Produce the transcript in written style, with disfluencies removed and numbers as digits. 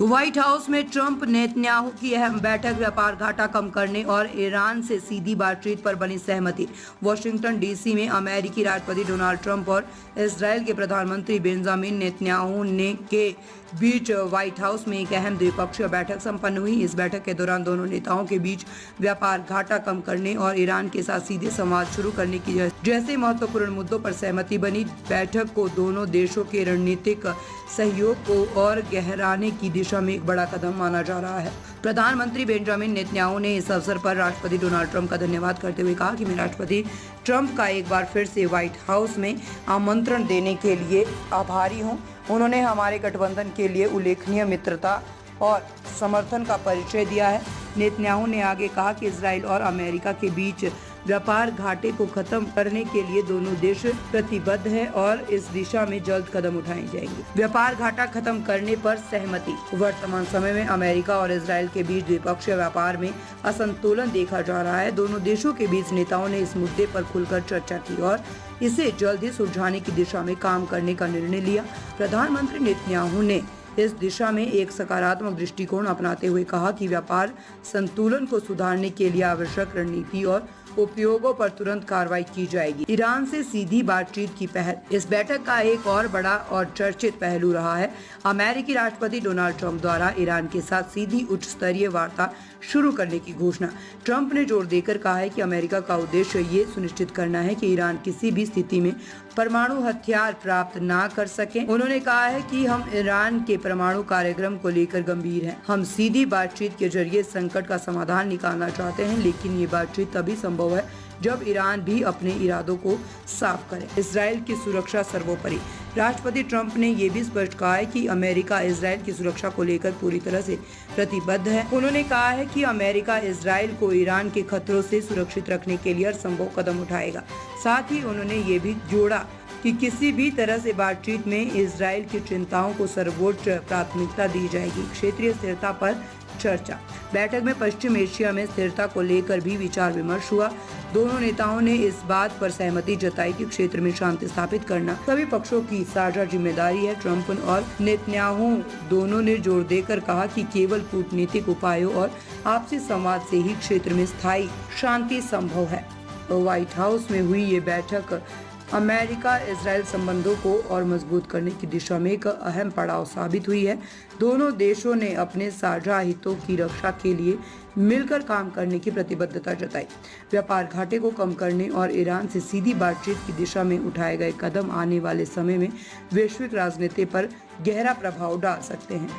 White house में Trump Netanyahu की अहम बैठक, व्यापार घाटा कम करने और ईरान से सीधी बातचीत पर बनी सहमति। वॉशिंगटन डीसी में अमेरिकी राष्ट्रपति डोनाल्ड ट्रंप और इजरायल के प्रधानमंत्री बेंजामिन नेतन्याहू के बीच व्हाइट हाउस में एक अहम द्विपक्षीय बैठक संपन्न हुई। इस बैठक के दौरान दोनों नेताओं के बीच व्यापार घाटा कम करने और ईरान के साथ सीधे संवाद शुरू करने की जैसे महत्वपूर्ण मुद्दों पर सहमति बनी। बैठक को दोनों देशों के रणनीतिक सहयोग को और गहराने की दिशा में एक बड़ा कदम माना जा रहा है। प्रधानमंत्री बेंजामिन नेतन्याहू ने इस अवसर पर राष्ट्रपति डोनाल्ड ट्रंप का धन्यवाद करते हुए कहा कि मैं राष्ट्रपति ट्रंप का एक बार फिर से व्हाइट हाउस में आमंत्रण देने के लिए आभारी हूं। उन्होंने हमारे गठबंधन के लिए उल्लेखनीय मित्रता और समर्थन का परिचय दिया है। नेतन्याहू ने आगे कहा कि इजराइल और अमेरिका के बीच व्यापार घाटे को खत्म करने के लिए दोनों देश प्रतिबद्ध है और इस दिशा में जल्द कदम उठाए जाएंगे। व्यापार घाटा खत्म करने पर सहमति। वर्तमान समय में अमेरिका और इजराइल के बीच द्विपक्षीय व्यापार में असंतुलन देखा जा रहा है। दोनों देशों के बीच नेताओं ने इस मुद्दे पर खुलकर चर्चा की और इसे जल्द ही सुलझाने की दिशा में काम करने का निर्णय लिया। प्रधानमंत्री नेतन्याहू ने इस दिशा में एक सकारात्मक दृष्टिकोण अपनाते हुए कहा कि व्यापार संतुलन को सुधारने के लिए आवश्यक रणनीति और उपयोगों पर तुरंत कार्रवाई की जाएगी। ईरान से सीधी बातचीत की पहल। इस बैठक का एक और बड़ा और चर्चित पहलू रहा है अमेरिकी राष्ट्रपति डोनाल्ड ट्रंप द्वारा ईरान के साथ सीधी उच्च स्तरीय वार्ता शुरू करने की घोषणा। ट्रंप ने जोर देकर कहा है कि अमेरिका का उद्देश्य ये सुनिश्चित करना है कि ईरान किसी भी स्थिति में परमाणु हथियार प्राप्त ना कर सके। उन्होंने कहा है कि हम ईरान के परमाणु कार्यक्रम को लेकर गंभीर हैं। हम सीधी बातचीत के जरिए संकट का समाधान निकालना चाहते हैं, लेकिन ये बातचीत तभी संभव है जब ईरान भी अपने इरादों को साफ करे। इजराइल की सुरक्षा सर्वोपरि। राष्ट्रपति ट्रंप ने यह भी स्पष्ट कहा है कि अमेरिका इजराइल की सुरक्षा को लेकर पूरी तरह से प्रतिबद्ध है। उन्होंने कहा है कि अमेरिका इजराइल को ईरान के खतरों से सुरक्षित रखने के लिए हर संभव कदम उठाएगा। साथ ही उन्होंने ये भी जोड़ा कि किसी भी तरह से बातचीत में इजराइल की चिंताओं को सर्वोच्च प्राथमिकता दी जाएगी। क्षेत्रीय स्थिरता पर चर्चा। बैठक में पश्चिम एशिया में स्थिरता को लेकर भी विचार विमर्श हुआ। दोनों नेताओं ने इस बात पर सहमति जताई कि क्षेत्र में शांति स्थापित करना सभी पक्षों की साझा जिम्मेदारी है। ट्रंप और नेतन्याहू दोनों ने जोर देकर कहा कि केवल कूटनीतिक उपायों और आपसी संवाद से ही क्षेत्र में स्थायी शांति संभव है। व्हाइट हाउस में हुई ये बैठक अमेरिका इजराइल संबंधों को और मजबूत करने की दिशा में एक अहम पड़ाव साबित हुई है। दोनों देशों ने अपने साझा हितों की रक्षा के लिए मिलकर काम करने की प्रतिबद्धता जताई। व्यापार घाटे को कम करने और ईरान से सीधी बातचीत की दिशा में उठाए गए कदम आने वाले समय में वैश्विक राजनीति पर गहरा प्रभाव डाल सकते हैं।